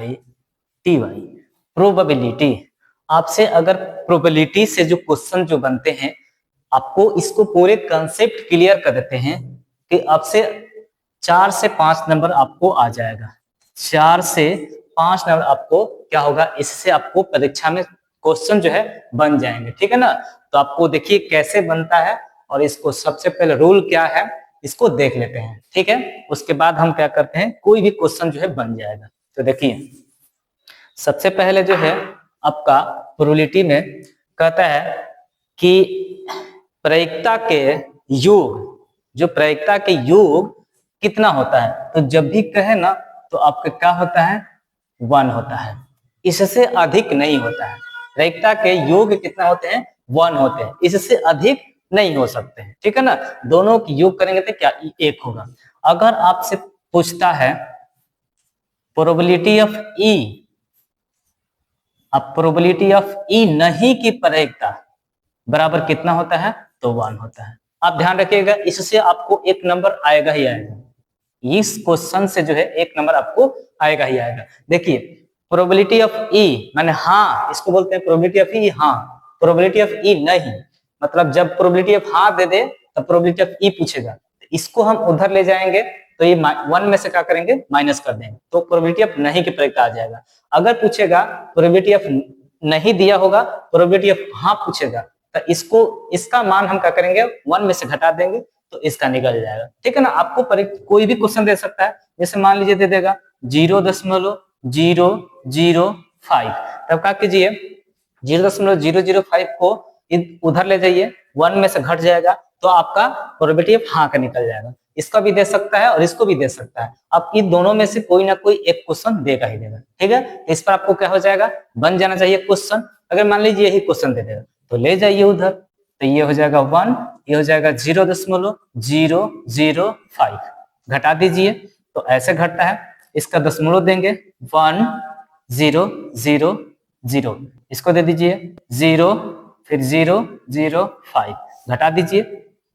T Y probability. आपसे अगर probability से जो क्वेश्चन जो बनते हैं, आपको इसको पूरे कंसेप्ट क्लियर कर देते हैं कि आपसे 4 से 5 नंबर आपको आ जाएगा। 4 से 5 नंबर आपको क्या होगा, इससे आपको परीक्षा में क्वेश्चन जो है बन जाएंगे। ठीक है ना। तो आपको देखिए कैसे बनता है, और इसको सबसे पहले रूल क्या है इसको देख लेते हैं। ठीक है, उसके बाद हम क्या करते हैं, कोई भी क्वेश्चन जो है बन जाएगा। तो देखिए सबसे पहले जो है आपका प्रोबेबिलिटी में कहता है कि प्रायिकता के योग, जो प्रायिकता के योग कितना होता है। तो जब भी कहे ना तो आपका क्या होता है, 1 होता है, इससे अधिक नहीं होता है। प्रायिकता के योग कितना होते हैं, 1 होते हैं, इससे अधिक नहीं हो सकते हैं। ठीक है ना। दोनों की योग करेंगे तो क्या 1 होगा। अगर आपसे पूछता है प्रोबेबिलिटी ऑफ ई, अब प्रोबेबिलिटी ऑफ ई नहीं की प्रायिकता बराबर कितना होता है, तो 1 होता है। आप ध्यान रखिएगा, इससे आपको 1 नंबर आएगा ही आएगा। इस क्वेश्चन से जो है 1 नंबर आपको आएगा ही आएगा। देखिए प्रोबेबिलिटी ऑफ ई माने हाँ, इसको बोलते हैं प्रोबेबिलिटी ऑफ ई हाँ। प्रोबेबिलिटी ऑफ ई नहीं, मतलब जब प्रोबेबिलिटी ऑफ हाँ दे दे तब प्रोबेबिलिटी ऑफ ई पूछेगा, इसको हम उधर ले जाएंगे तो ये 1 में से क्या करेंगे, माइनस कर देंगे, तो प्रोबेबिलिटी ऑफ नहीं की प्रायिकता आ जाएगा। अगर पूछेगा प्रोबेबिलिटी ऑफ नहीं दिया होगा, प्रोबेबिलिटी ऑफ हाँ पूछेगा, तो इसको इसका मान हम क्या करेंगे 1 में से घटा देंगे तो इसका निकल जाएगा। ठीक है ना। आपको कोई भी क्वेश्चन दे सकता है, जैसे मान लीजिए दे देगा 0.005, तब क्या कीजिए 0.005 को उधर ले जाइए, 1 में से घट जाएगा तो आपका प्रोबेबिलिटी ऑफ हाँ का निकल जाएगा। इसका भी दे सकता है और इसको भी दे सकता है। आप इन दोनों में से कोई ना कोई एक क्वेश्चन देगा ही देगा। ठीक है, इस पर आपको क्या हो जाएगा, बन जाना चाहिए क्वेश्चन। अगर मान लीजिए यही क्वेश्चन दे देगा तो ले जाइए उधर, तो ये हो जाएगा 1, ये हो जाएगा 0.005, घटा दीजिए तो ऐसे घटता है। इसका दशमलव देंगे 1000, इसको दे दीजिए 0, फिर 005, घटा दीजिए।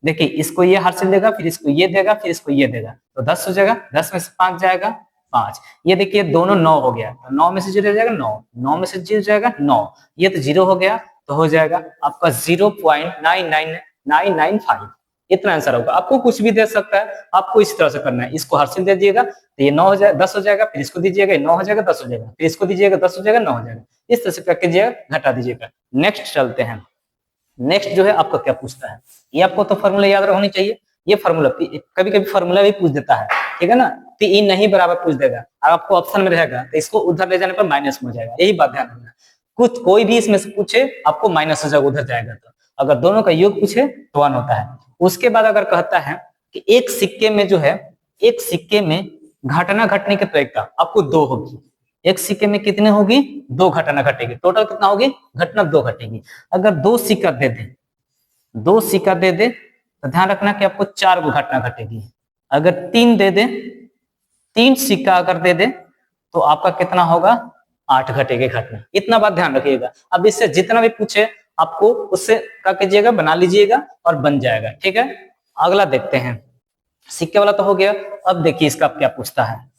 देखिए इसको ये हाथ से देगा, फिर इसको ये देगा, फिर इसको ये देगा, तो 10 हो जाएगा, 10 में से 5 जाएगा 5। ये देखिए दोनों 9 हो गया, तो 9 में से 0 जाएगा 9, 9 में से 0 जाएगा 9, ये तो 0 हो गया, तो हो जाएगा आपका 0.99995। इतना आंसर होगा। आपको कुछ भी दे सकता है, आपको इस तरह से करना है। इसको हर से दे दीजिएगा तो ये 9 हो जाएगा, 10 हो जाएगा, फिर इसको दीजिएगा 9 हो जाएगा, 10 हो जाएगा, फिर इसको दीजिएगा 10 हो जाएगा, 9 हो जाएगा। इस तरह से क्या कीजिएगा, घटा दीजिएगा। नेक्स्ट चलते हैं। नेक्स्ट जो है आपका क्या पूछता है, ये आपको तो फॉर्मूला याद होनी चाहिए। ये फॉर्मूला कभी कभी फॉर्मूला भी पूछ देता है। ठीक है ना, तो ई नहीं बराबर पूछ देगा, और आपको ऑप्शन में रहेगा तो इसको उधर ले जाने पर माइनस में हो जाएगा। यही बात ध्यान रखना। कुछ कोई भी इसमें से पूछे आपको माइनस हो जाएगा उधर जाएगा, तो अगर दोनों का योग पूछे तो 1 होता है। उसके बाद अगर कहता है कि एक सिक्के में जो है, एक सिक्के में घटना घटने की प्रायिकता आपको 2 होगी। एक सिक्के में कितने होगी, 2 घटना घटेगी। टोटल कितना होगी, घटना 2 घटेगी। अगर 2 सिक्का दे दे, 2 सिक्का दे दे तो ध्यान रखना कि आपको 4 गो घटना घटेगी। अगर 3 दे दे, 3 सिक्का अगर दे दे तो आपका कितना होगा, 8 घटेगी घटना। इतना बात ध्यान रखिएगा। अब इससे जितना भी पूछे आपको उससे क्या कीजिएगा, बना लीजिएगा और बन जाएगा। ठीक है, अगला देखते हैं। सिक्के वाला तो हो गया। अब देखिए इसका क्या पूछता है।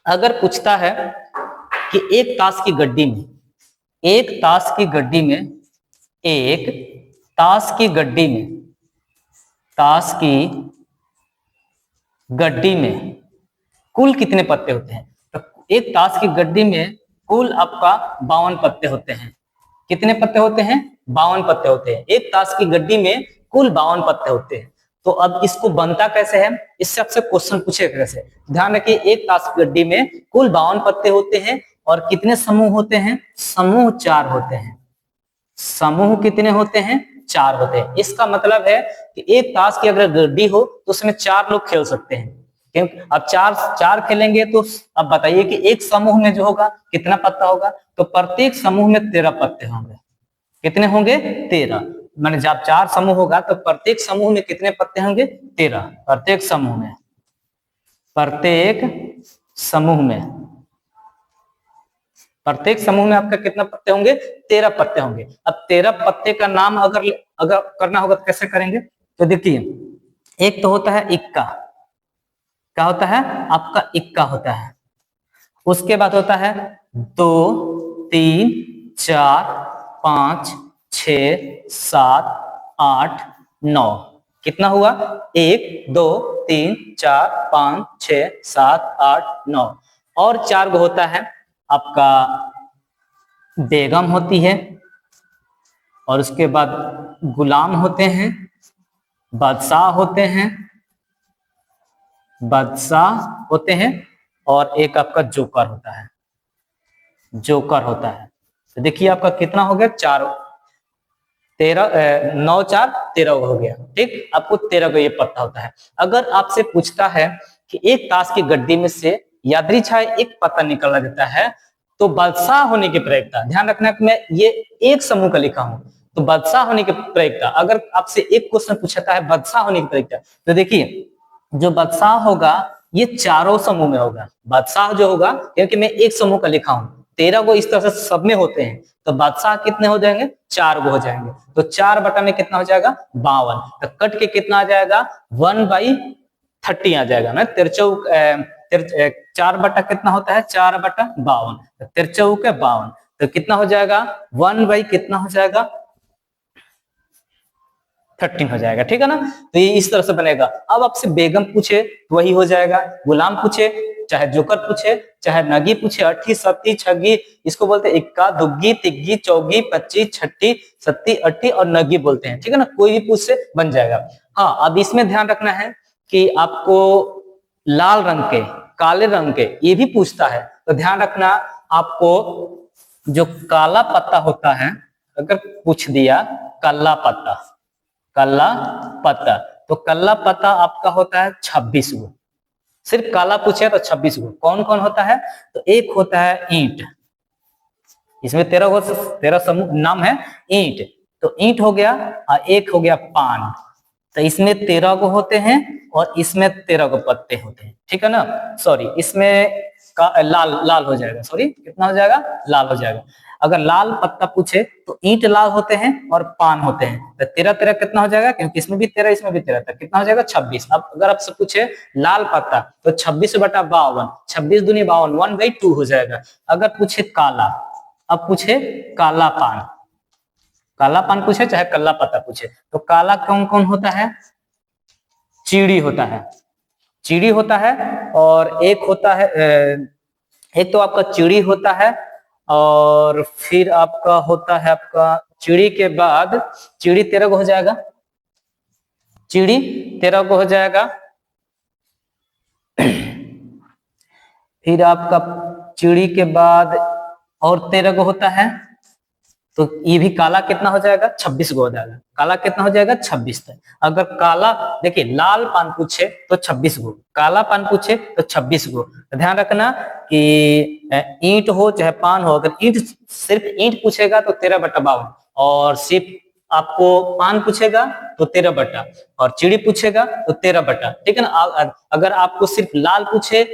अगर पूछता है कि एक ताश की गड्डी में, एक ताश की गड्डी में, एक ताश की गड्डी में, ताश की गड्डी में कुल कितने पत्ते होते हैं। तो एक ताश की गड्डी में कुल आपका 52 पत्ते होते हैं। कितने पत्ते होते हैं, 52 पत्ते होते हैं। एक ताश की गड्डी में कुल 52 पत्ते होते हैं। तो अब इसको बनता कैसे है, इससे आपसे क्वेश्चन पूछेगा कैसे। ध्यान रखिए, एक ताश की गड्डी में कुल 52 पत्ते होते हैं और कितने समूह होते हैं, समूह 4 होते हैं। समूह कितने होते हैं, 4 होते हैं। इसका मतलब है कि एक ताश की अगर गड्डी हो तो उसमें 4 लोग खेल सकते हैं। क्योंकि अब 4 खेलेंगे तो अब बताइए कि एक समूह में जो होगा कितना पत्ता होगा, तो प्रत्येक समूह में 13 पत्ते होंगे। कितने होंगे, 13। माने जब 4 समूह होगा तो प्रत्येक समूह में कितने पत्ते होंगे, 13। प्रत्येक समूह में, प्रत्येक समूह में, प्रत्येक समूह में आपका कितना पत्ते होंगे, 13 पत्ते होंगे। अब 13 पत्ते का नाम अगर करना होगा तो कैसे करेंगे। तो देखिए, एक तो होता है इक्का, क्या होता है आपका, इक्का होता है। उसके बाद होता है 2 3 4 5 6 7 8 9। कितना हुआ? 1 2 3 4 5 6 7 8 9। और 4 गो होता है आपका बेगम होती है, और उसके बाद गुलाम होते हैं, बादशाह होते हैं, बादशाह होते हैं, और एक आपका जोकर होता है, जोकर होता है। तो देखिए आपका कितना हो गया? 4 13 9 4 13 हो गया। ठीक, आपको 13 का ये पता होता है। अगर आपसे पूछता है कि एक ताश की गड्डी में से यादृच्छा एक पत्ता निकाला देता है, तो बादशाह होने की प्रयोगता, ध्यान रखना कि मैं ये एक समूह का लिखा हूं, तो बादशाह होने की प्रयोगता, अगर आपसे एक क्वेश्चन पूछता है बादशाह होने की प्रयोगता, तो देखिए जो बादशाह होगा ये चारों समूह में होगा। बादशाह जो होगा, क्योंकि मैं एक समूह का लिखा हूं, 13 को इस तरह से सब में होते हैं, तो बादशाह कितने हो जाएंगे? 4 गो हो जाएंगे। तो 4 बटा में कितना हो जाएगा? 52। तो कट के कितना आ जाएगा? 1/30 आ जाएगा ना। 4 बटा कितना होता है? 4 बटा 52। तो 53 तो कितना हो जाएगा? 1 बाई कितना हो जाएगा? 13 हो जाएगा। ठीक है ना। तो ये इस तरह से बनेगा। अब आपसे बेगम पूछे तो वही हो जाएगा, गुलाम पूछे, चाहे जोकर पूछे, चाहे नगी पूछे, अट्ठी सत्ती छगी, इसको बोलते हैं इक्का दुग्गी तिग्गी चौगी पच्ची छठी सत्ती अट्ठी और नगी बोलते हैं। ठीक है ना, कोई भी पूछ से बन जाएगा। हाँ, अब इसमें ध्यान रखना है कि आपको लाल रंग के, काले रंग के ये भी पूछता है, तो ध्यान रखना आपको जो काला पत्ता होता है, अगर पूछ दिया काला पत्ता, काला पत्ता, तो काला पत्ता आपका होता है 26 गो। सिर्फ काला पूछे तो 26 गो। कौन कौन होता है? तो एक होता है ईंट, इसमें 13 समूह नाम है ईंट, तो ईंट हो गया, और एक हो गया पान, तो इसमें 13 गो होते हैं और इसमें 13 गो पत्ते होते हैं। ठीक है ना, सॉरी इसमें का लाल लाल हो जाएगा, सॉरी कितना हो जाएगा? लाल हो जाएगा। अगर लाल पत्ता पूछे तो ईंट लाल होते हैं और पान होते हैं, तो 13 13 कितना हो जाएगा? क्योंकि इसमें भी 13 इसमें भी 13, तक कितना हो जाएगा? 26। अब अगर आपसे पूछे लाल पत्ता तो 26 बटा 52, 26 दूनी 52, 1/2 हो जाएगा। अगर पूछे काला, अब पूछे काला पान, काला पान पूछे चाहे काला पत्ता पूछे, तो काला कौन कौन होता है? चीड़ी होता है, चीड़ी होता है, और एक होता है एक तो आपका चीड़ी होता है, और फिर आपका होता है आपका चीड़ी के बाद चीड़ी 13 को हो जाएगा, चीड़ी 13 को हो जाएगा। फिर आपका चीड़ी के बाद और 13 को होता है, तो ये भी काला कितना हो जाएगा? 26 गो हो जाएगा। काला कितना हो जाएगा? 26 तक। अगर काला देखिए लाल पान पूछे तो 26 गो, काला पान पूछे तो 26 गो। तो ध्यान रखना कि ईंट हो चाहे पान हो, अगर ईंट सिर्फ ईंट पूछेगा तो 13 बटा 52, और सिर्फ आपको पान पूछेगा तो 13 बटा, और चिड़ी पूछेगा तो 13 बटा। ठीक है ना। अगर आपको सिर्फ लाल पूछे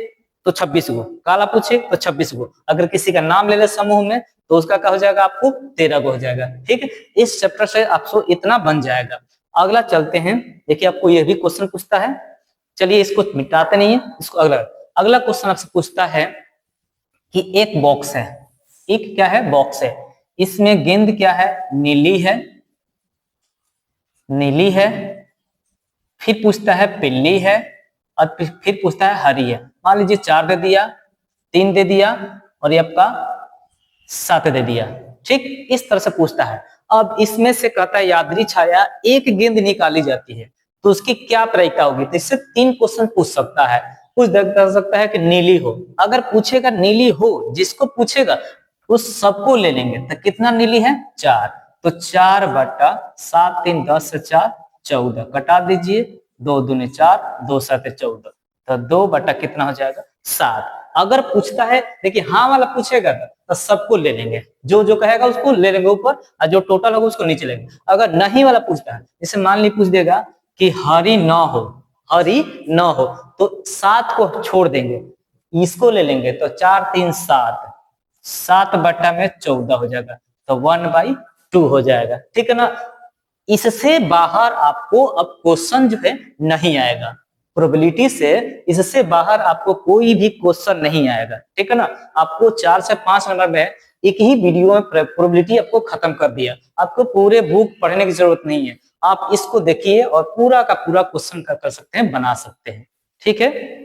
तो 26 गो, काला पूछे तो 26 गो, अगर किसी का नाम ले ले समूह में तो उसका क्या हो जाएगा? आपको 13 गो हो जाएगा। ठीक है, इस चैप्टर से आपको इतना बन जाएगा। अगला चलते हैं, देखिए आपको यह भी क्वेश्चन पूछता है, चलिए इसको मिटाते नहीं है, इसको अगला अगला क्वेश्चन आपसे पूछता है कि एक बॉक्स है, एक क्या है? बॉक्स है, इसमें गेंद क्या है? नीली है, नीली है, फिर पूछता है पिल्ली है, और फिर पूछता है हरी है। मान लीजिए 4 दे दिया, 3 दे दिया, और ये आपका 7 दे दिया। ठीक, इस तरह से पूछता है। अब इसमें से कहता है यादृच्छाया एक गेंद निकाली जाती है, तो उसकी क्या प्रायिकता होगी? तो इससे 3 क्वेश्चन पूछ सकता है। कुछ कर सकता है कि नीली हो, अगर पूछेगा नीली हो, जिसको पूछेगा उस सबको ले लेंगे, तो कितना नीली है? 4, तो 4 बटा 7 3 10 से 4 14, कटा दीजिए, 2 दूनी 4, 2 7 14, तो 2 बटा कितना हो जाएगा? 7। अगर पूछता है, देखिए हाँ वाला पूछेगा तो सबको ले लेंगे, जो जो कहेगा उसको ले लेंगे ऊपर, और जो टोटल होगा उसको नीचे लेंगे। अगर नहीं वाला पूछता है, जैसे मान ली पूछ देगा कि हरी न हो, हरी न हो, तो 7 को छोड़ देंगे, इसको ले लेंगे, तो 4 3 7, 7 बटा में 14 हो जाएगा, तो 1/2 हो जाएगा। ठीक है ना। इससे बाहर आपको अब क्वेश्चन जो है नहीं आएगा। प्रोबेबिलिटी से इससे बाहर आपको कोई भी क्वेश्चन नहीं आएगा, ठीक है ना। आपको 4 से 5 नंबर में एक ही वीडियो में प्रोबेबिलिटी आपको खत्म कर दिया, आपको पूरे बुक पढ़ने की जरूरत नहीं है, आप इसको देखिए और पूरा का पूरा क्वेश्चन कर सकते हैं, बना सकते हैं, ठीक है।